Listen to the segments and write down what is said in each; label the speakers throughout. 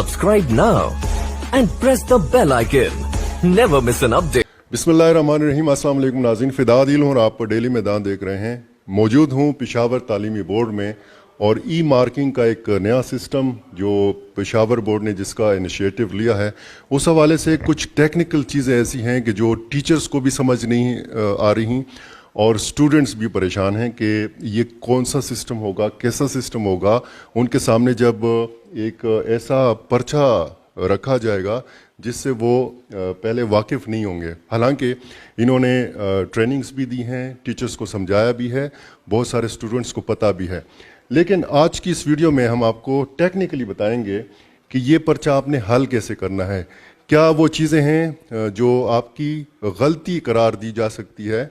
Speaker 1: Subscribe now and press the bell icon. Never miss an update.
Speaker 2: बिस्मिल्लाहिर्रहमानिर्रहीम। अस्सलाम वालेकुम नाज़रीन, फ़िदा आदिल हूँ और आप डेली मैदान देख रहे हैं। मौजूद हूँ पेशावर तालीमी बोर्ड में और ई मार्किंग का एक नया सिस्टम जो पेशावर बोर्ड ने जिसका इनिशिएटिव लिया है, उस हवाले से कुछ टेक्निकल चीज़ें ऐसी हैं कि जो टीचर्स को भी समझ नहीं आ रही और स्टूडेंट्स भी परेशान हैं कि ये कौन सा सिस्टम होगा, कैसा सिस्टम होगा। उनके सामने जब एक ऐसा पर्चा रखा जाएगा जिससे वो पहले वाकिफ़ नहीं होंगे। हालांकि इन्होंने ट्रेनिंग्स भी दी हैं, टीचर्स को समझाया भी है, बहुत सारे स्टूडेंट्स को पता भी है। लेकिन आज की इस वीडियो में हम आपको टेक्निकली बताएंगे कि ये पर्चा आपने हल कैसे करना है, क्या वो चीज़ें हैं जो आपकी गलती करार दी जा सकती है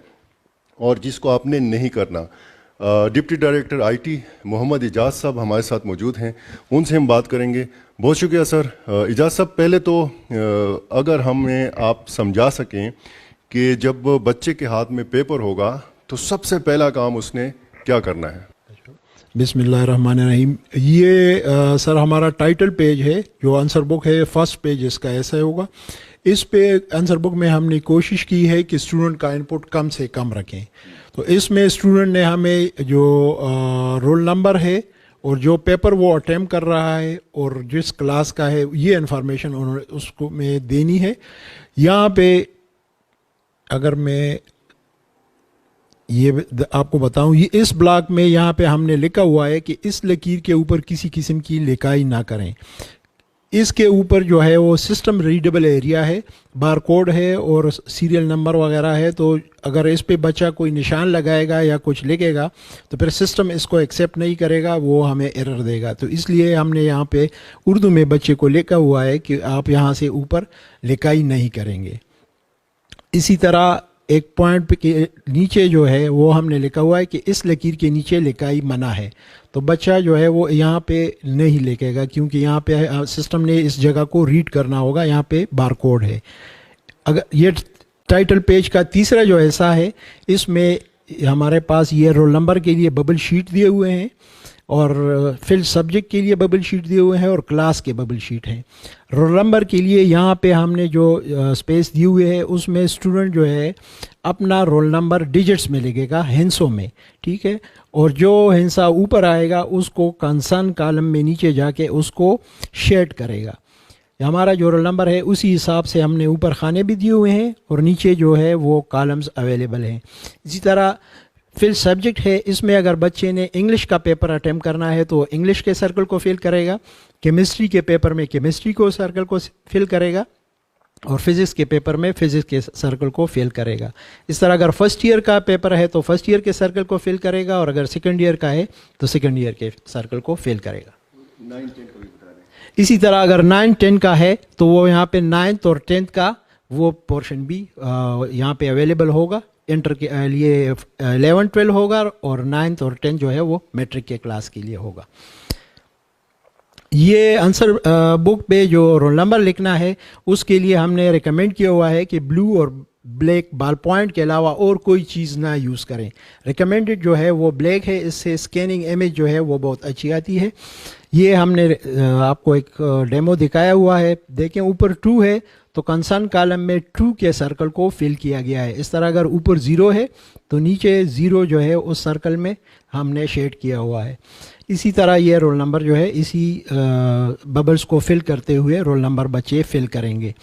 Speaker 2: और जिसको आपने नहीं करना। Deputy director IT Mohammad Ijaz साहब हमारे साथ मौजूद हैं, उनसे हम बात करेंगे। बहुत शुक्रिया सर। इजाज़ साहब, पहले तो अगर हमें आप समझा सकें कि जब बच्चे के हाथ में पेपर होगा तो सबसे पहला काम उसने क्या करना है।
Speaker 3: बिस्मिल्लाहिर्रहमानिर्रहीम। ये सर हमारा टाइटल पेज है, जो आंसर बुक है, फर्स्ट पेज इसका ऐसा होगा। इस पे आंसर बुक में हमने कोशिश की है कि स्टूडेंट का इनपुट कम से कम रखें। तो इसमें स्टूडेंट ने हमें जो रोल नंबर है और जो पेपर वो अटेम्प्ट कर रहा है और जिस क्लास का है, ये इन्फॉर्मेशन उन्होंने उसको में देनी है। यहाँ पे अगर मैं ये आपको बताऊं, ये इस ब्लॉक में यहाँ पे हमने लिखा हुआ है कि इस लकीर के ऊपर किसी किस्म की लिखाई ना करें। इसके ऊपर जो है वो सिस्टम रीडेबल एरिया है, बारकोड है और सीरियल नंबर वगैरह है। तो अगर इस पे बच्चा कोई निशान लगाएगा या कुछ लिखेगा तो फिर सिस्टम इसको एक्सेप्ट नहीं करेगा, वो हमें एरर देगा। तो इसलिए हमने यहाँ पे उर्दू में बच्चे को लिखा हुआ है कि आप यहाँ से ऊपर लिखाई नहीं करेंगे। इसी तरह एक पॉइंट के नीचे जो है वो हमने लिखा हुआ है कि इस लकीर के नीचे लिखाई मना है। तो बच्चा जो है वो यहाँ पे नहीं लिखेगा, क्योंकि यहाँ पे सिस्टम ने इस जगह को रीड करना होगा, यहाँ पे बारकोड है। अगर ये टाइटल पेज का तीसरा जो हिस्सा है, इसमें हमारे पास ये रोल नंबर के लिए बबल शीट दिए हुए हैं और फिल सब्जेक्ट के लिए बबल शीट दिए हुए हैं और क्लास के बबल शीट हैं। रोल नंबर के लिए यहाँ पे हमने जो स्पेस दी हुई है उसमें स्टूडेंट जो है अपना रोल नंबर डिजिट्स में लिखेगा, हिंसों में, ठीक है। और जो हिंसा ऊपर आएगा उसको कंसर्न कॉलम में नीचे जाके उसको शेड करेगा। हमारा जो रोल नंबर है उसी हिसाब से हमने ऊपर खाने भी दिए हुए हैं और नीचे जो है वो कॉलम्स अवेलेबल हैं। इसी तरह फिल सब्जेक्ट है, इसमें अगर बच्चे ने इंग्लिश का पेपर अटेम्प्ट करना है तो इंग्लिश के सर्कल को फिल करेगा, केमिस्ट्री के पेपर में केमिस्ट्री को सर्कल को फिल करेगा और फिज़िक्स के पेपर में फिज़िक्स के सर्कल को फिल करेगा। इस तरह अगर फर्स्ट ईयर का पेपर है तो फर्स्ट ईयर के सर्कल को फिल करेगा और अगर सेकंड ईयर का है तो सेकंड ईयर के सर्कल को फिल करेगा।
Speaker 2: 9-10 को भी बता दें।
Speaker 3: इसी तरह अगर 9-10 का है तो वो यहाँ पे 9th और 10th का वो पोर्शन भी यहाँ पे अवेलेबल होगा। इंटर के लिए 11-12 होगा और 9th और 10th जो है वो मैट्रिक के क्लास के लिए होगा। ये आंसर बुक पे जो रोल नंबर लिखना है उसके लिए हमने रिकमेंड किया हुआ है कि ब्लू और ब्लैक बॉल पॉइंट के अलावा और कोई चीज़ ना यूज़ करें। रिकमेंडेड जो है वो ब्लैक है, इससे स्कैनिंग इमेज जो है वो बहुत अच्छी आती है। ये हमने आपको एक डेमो दिखाया हुआ है, देखें ऊपर 2 है तो कंसर्न कॉलम में 2 के सर्कल को फिल किया गया है। इस तरह अगर ऊपर 0 है तो नीचे 0 जो है उस सर्कल में हमने शेड किया हुआ है। इसी तरह ये रोल नंबर जो है इसी बबल्स को फिल करते हुए रोल नंबर बच्चे फिल करेंगे।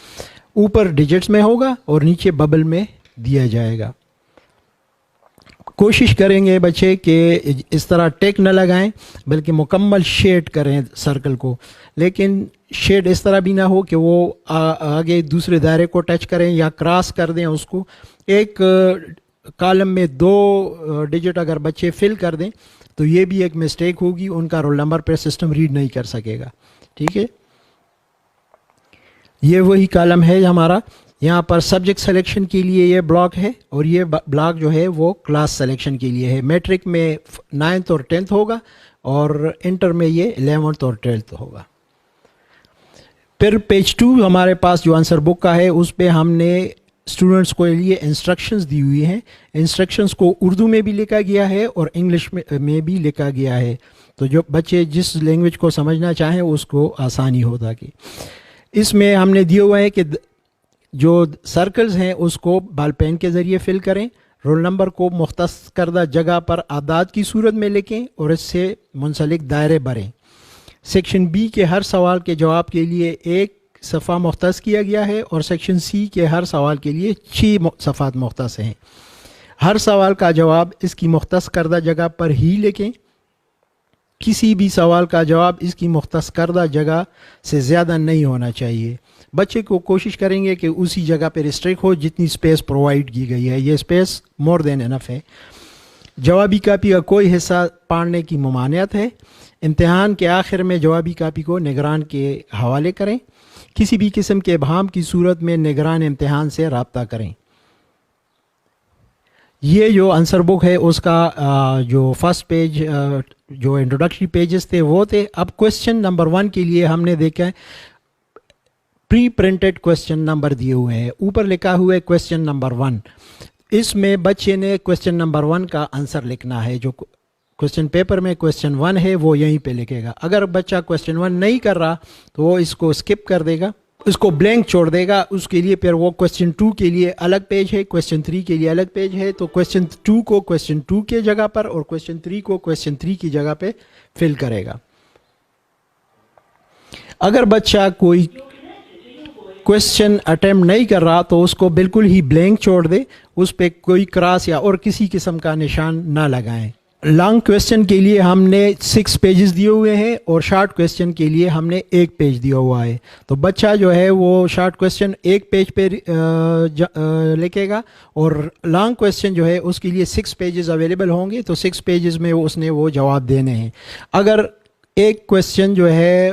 Speaker 3: ऊपर डिजिट्स में होगा और नीचे बबल में दिया जाएगा। कोशिश करेंगे बच्चे कि इस तरह टेक न लगाएं बल्कि मुकम्मल शेड करें सर्कल को, लेकिन शेड इस तरह भी ना हो कि वो आगे दूसरे दायरे को टच करें या क्रॉस कर दें उसको। एक कॉलम में 2 डिजिट अगर बच्चे फिल कर दें तो ये भी एक मिस्टेक होगी, उनका रोल नंबर पर सिस्टम रीड नहीं कर सकेगा, ठीक है। ये वही कॉलम है हमारा। यहाँ पर सब्जेक्ट सिलेक्शन के लिए ये ब्लॉक है और ये ब्लॉक जो है वो क्लास सिलेक्शन के लिए है। मैट्रिक में 9th और 10th होगा और इंटर में ये 11th और 12th होगा। फिर पेज 2 हमारे पास जो आंसर बुक का है उस पे हमने स्टूडेंट्स को लिए इंस्ट्रक्शंस दी हुई हैं. इंस्ट्रक्शंस को उर्दू में भी लिखा गया है और इंग्लिश में भी लिखा गया है, तो जो बच्चे जिस लैंग्वेज को समझना चाहें उसको आसानी हो. ताकि इसमें हमने दिया हुआ है कि जो सर्कल्स हैं उसको बॉल पेन के ज़रिए फिल करें, रोल नंबर को मुख्तस करदा जगह पर आदाद की सूरत में लिखें और इससे मुंसलिक दायरे भरें. सेक्शन बी के हर सवाल के जवाब के लिए एक सफ़ा मुख्तस किया गया है और सेक्शन सी के हर सवाल के लिए 6 सफ़ात मुख्तस हैं. हर सवाल का जवाब इसकी मुख्तस करदा जगह पर ही लिखें. किसी भी सवाल का जवाब इसकी मुख्तस करदा जगह से ज़्यादा नहीं होना चाहिए. बच्चे को कोशिश करेंगे कि उसी जगह पर रिस्ट्रिक्ट हो जितनी स्पेस प्रोवाइड की गई है. ये स्पेस मोर देन इनफ है. जवाबी कापी का कोई हिस्सा पढ़ने की ममानियत है. इम्तिहान के आखिर में जवाबी कापी को निगरान के हवाले करें. किसी भी किस्म के इबहाम की सूरत में निगरान इम्तिहान से रब्ता करें. ये जो आंसर बुक है उसका जो फर्स्ट पेज जो इंट्रोडक्टरी पेजेस थे वो थे. अब क्वेश्चन नंबर 1 के लिए हमने देखा है प्री प्रिंटेड क्वेश्चन नंबर दिए हुए हैं. ऊपर लिखा हुआ है क्वेश्चन नंबर 1. इसमें बच्चे ने क्वेश्चन नंबर 1 का आंसर लिखना है. जो क्वेश्चन पेपर में क्वेश्चन 1 है वो यहीं पे लिखेगा. अगर बच्चा क्वेश्चन 1 नहीं कर रहा तो वो इसको स्किप कर देगा, इसको ब्लैंक छोड़ देगा. उसके लिए फिर वो क्वेश्चन 2 के लिए अलग पेज है, क्वेश्चन 3 के लिए अलग पेज है. तो क्वेश्चन 2 को क्वेश्चन 2 के जगह पर और क्वेश्चन 3 को क्वेश्चन 3 की जगह पे फिल करेगा. अगर बच्चा कोई क्वेश्चन अटेम्प्ट नहीं कर रहा तो उसको बिल्कुल ही ब्लैंक छोड़ दे, उस पर कोई क्रॉस या और किसी किस्म का निशान ना लगाएं. लॉन्ग क्वेश्चन के लिए हमने 6 पेजेस दिए हुए हैं और शॉर्ट क्वेश्चन के लिए हमने 1 पेज दिया हुआ है. तो बच्चा जो है वो शॉर्ट क्वेश्चन 1 पेज पे लिखेगा और लॉन्ग क्वेश्चन जो है उसके लिए 6 पेजेस अवेलेबल होंगे. तो 6 पेजेस में उसने वो जवाब देने हैं. अगर एक क्वेश्चन जो है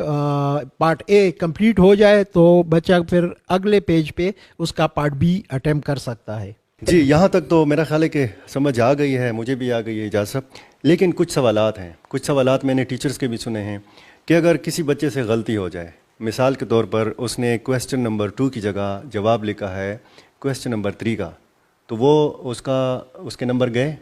Speaker 3: पार्ट ए कंप्लीट हो जाए तो बच्चा फिर अगले पेज पे उसका पार्ट बी अटेम्प्ट कर सकता है.
Speaker 4: जी, यहाँ तक तो मेरा ख्याल है कि समझ आ गई है, मुझे भी आ गई है इजाज़त. लेकिन कुछ सवालात हैं, कुछ सवालात मैंने टीचर्स के भी सुने हैं कि अगर किसी बच्चे से गलती हो जाए, मिसाल के तौर पर उसने क्वेश्चन नंबर 2 की जगह जवाब लिखा है क्वेश्चन नंबर 3 का, तो वो उसके नंबर गए.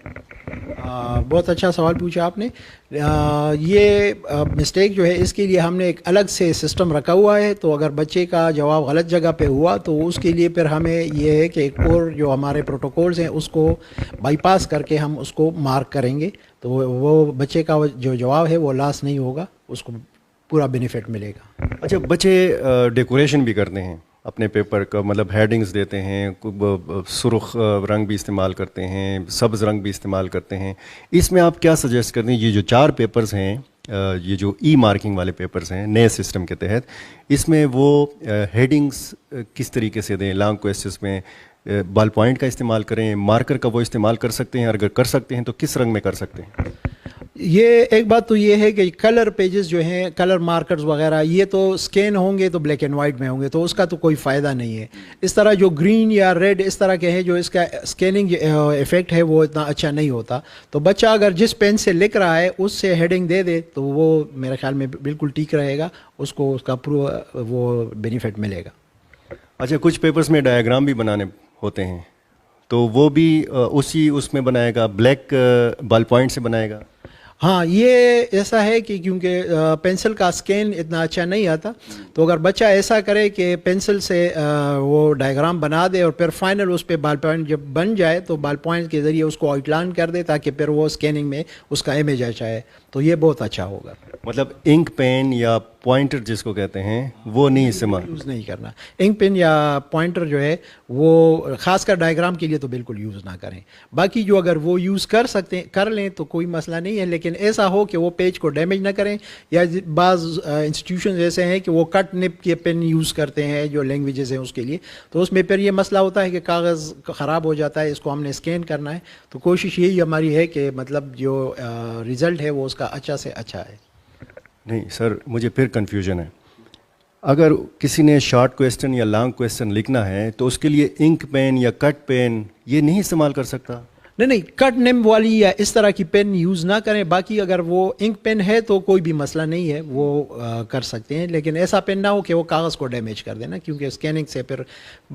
Speaker 3: बहुत अच्छा सवाल पूछा आपने. ये मिस्टेक जो है इसके लिए हमने एक अलग से सिस्टम रखा हुआ है. तो अगर बच्चे का जवाब गलत जगह पे हुआ तो उसके लिए फिर हमें ये है कि एक और जो हमारे प्रोटोकॉल्स हैं उसको बाईपास करके हम उसको मार्क करेंगे. तो वो बच्चे का जो जवाब है वो लॉस नहीं होगा, उसको पूरा बेनिफिट मिलेगा.
Speaker 4: अच्छा, बच्चे डेकोरेशन भी करते हैं अपने पेपर का, मतलब हेडिंग्स देते हैं, सुर्ख रंग भी इस्तेमाल करते हैं, सब्ज़ रंग भी इस्तेमाल करते हैं. इसमें आप क्या सजेस्ट करते हैं? ये जो 4 पेपर्स हैं, ये जो ई मार्किंग वाले पेपर्स हैं नए सिस्टम के तहत, इसमें वो हेडिंग्स किस तरीके से दें? लॉन्ग क्वेश्चंस में बॉल पॉइंट का इस्तेमाल करें, मार्कर का वो इस्तेमाल कर सकते हैं? अगर कर सकते हैं तो किस रंग में कर सकते हैं?
Speaker 3: ये एक बात तो ये है कि कलर पेजेस जो हैं, कलर मार्कर्स वगैरह, ये तो स्कैन होंगे तो ब्लैक एंड वाइट में होंगे, तो उसका तो कोई फ़ायदा नहीं है. इस तरह जो ग्रीन या रेड इस तरह के हैं जो इसका स्कैनिंग इफ़ेक्ट है वो इतना अच्छा नहीं होता. तो बच्चा अगर जिस पेन से लिख रहा है उससे हेडिंग दे दे तो वो मेरे ख्याल में बिल्कुल ठीक रहेगा, उसको उसका वो बेनिफिट मिलेगा.
Speaker 4: अच्छा, कुछ पेपर्स में डायग्राम भी बनाने होते हैं, तो वो भी उसी उसमें बनाएगा, ब्लैक बॉल पॉइंट से बनाएगा?
Speaker 3: हाँ, ये ऐसा है कि क्योंकि पेंसिल का स्कैन इतना अच्छा नहीं आता, तो अगर बच्चा ऐसा करे कि पेंसिल से वो डायग्राम बना दे और फिर फाइनल उस पर बॉल पॉइंट जब बन जाए तो बॉल पॉइंट के ज़रिए उसको आउटलाइन कर दे ताकि फिर वो स्कैनिंग में उसका इमेज अच्छा है, तो ये बहुत अच्छा होगा.
Speaker 4: मतलब इंक पेन या पॉइंटर जिसको कहते हैं वो नहीं इस्तेमाल
Speaker 3: यूज़ नहीं करना. इंक पेन या पॉइंटर जो है वो ख़ासकर डायग्राम के लिए तो बिल्कुल यूज़ ना करें. बाकी जो अगर वो यूज़ कर लें तो कोई मसला नहीं है, लेकिन ऐसा हो कि वो पेज को डैमेज ना करें. या बाज़ इंस्टीट्यूशन ऐसे हैं कि वो कट निप के पेन यूज़ करते हैं जो लैंग्वेजेस हैं उसके लिए, तो उसमें फिर ये मसला होता है कि कागज़ ख़राब हो जाता है, इसको हमने स्कैन करना है. तो कोशिश यही हमारी है कि मतलब जो रिज़ल्ट है वो उसका अच्छा से अच्छा है.
Speaker 4: नहीं सर, मुझे फिर कन्फ्यूजन है. अगर किसी ने शॉर्ट क्वेश्चन या लॉन्ग क्वेश्चन लिखना है तो उसके लिए इंक पेन या कट पेन ये नहीं इस्तेमाल कर सकता?
Speaker 3: نہیں کٹ نیم والی یا اس طرح کی پین یوز نہ کریں. باقی اگر وہ انک پین ہے تو کوئی بھی مسئلہ نہیں ہے, وہ کر سکتے ہیں, لیکن ایسا پین نہ ہو کہ وہ کاغذ کو ڈیمیج کر دینا, کیونکہ اسکیننگ سے پھر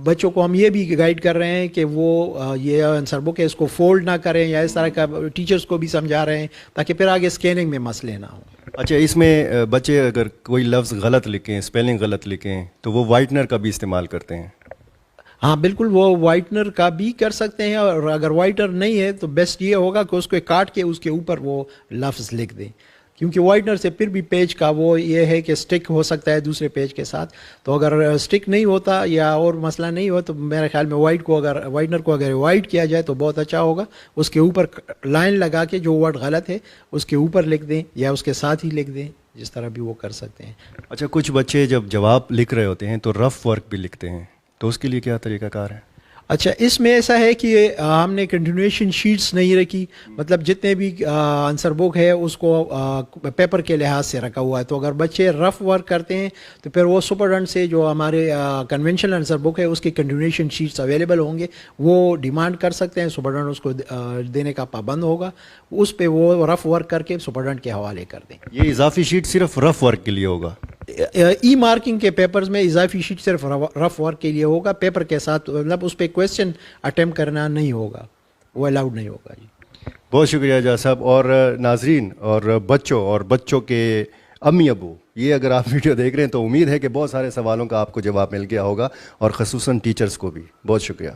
Speaker 3: بچوں کو ہم یہ بھی گائیڈ کر رہے ہیں کہ وہ یہ آنسر بک ہے اس کو فولڈ نہ کریں, یا اس طرح کا ٹیچرز کو بھی سمجھا رہے ہیں تاکہ پھر آگے اسکیننگ میں مسئلے نہ ہوں.
Speaker 4: اچھا, اس میں بچے اگر کوئی لفظ غلط لکھیں, اسپیلنگ غلط لکھیں, تو وہ وائٹنر کا بھی استعمال کرتے ہیں؟
Speaker 3: ہاں بالکل, وہ وائٹنر کا بھی کر سکتے ہیں, اور اگر وائٹنر نہیں ہے تو بیسٹ یہ ہوگا کہ اس کو کاٹ کے اس کے اوپر وہ لفظ لکھ دیں, کیونکہ وائٹنر سے پھر بھی پیج کا وہ یہ ہے کہ سٹک ہو سکتا ہے دوسرے پیج کے ساتھ. تو اگر سٹک نہیں ہوتا یا اور مسئلہ نہیں ہو تو میرے خیال میں وائٹنر کو اگر وائٹ کیا جائے تو بہت اچھا ہوگا. اس کے اوپر لائن لگا کے جو ورڈ غلط ہے اس کے اوپر لکھ دیں یا اس کے ساتھ ہی لکھ دیں, جس طرح بھی وہ کر سکتے ہیں.
Speaker 4: اچھا, کچھ بچے جب جواب لکھ رہے ہوتے ہیں تو رف ورک بھی لکھتے ہیں, تو اس کے لیے کیا طریقہ کار ہے؟
Speaker 3: اچھا, اس میں ایسا ہے کہ ہم نے کنٹینویشن شیٹس نہیں رکھی, مطلب جتنے بھی آنسر بک ہے اس کو پیپر کے لحاظ سے رکھا ہوا ہے. تو اگر بچے رف ورک کرتے ہیں تو پھر وہ سپرڈنٹ سے جو ہمارے کنونشنل آنسر بک ہے اس کی کنٹینویشن شیٹس اویلیبل ہوں گے, وہ ڈیمانڈ کر سکتے ہیں, سپرڈنٹ اس کو دینے کا پابند ہوگا, اس پہ وہ رف ورک کر کے سپرڈنٹ کے حوالے کر دیں.
Speaker 4: یہ اضافی شیٹ صرف رف ورک کے لیے ہوگا؟
Speaker 3: ای مارکنگ کے پیپرز میں اضافی شیٹ صرف رف ورک کے لیے ہوگا, پیپر کے ساتھ مطلب اس پہ کویسچن اٹیمپٹ کرنا نہیں ہوگا, وہ الاؤڈ نہیں ہوگا. جی
Speaker 4: بہت شکریہ اعجاز صاحب. اور ناظرین اور بچوں کے امی ابو, یہ اگر آپ ویڈیو دیکھ رہے ہیں تو امید ہے کہ بہت سارے سوالوں کا آپ کو جواب مل گیا ہوگا, اور خصوصاً ٹیچرز کو بھی. بہت شکریہ.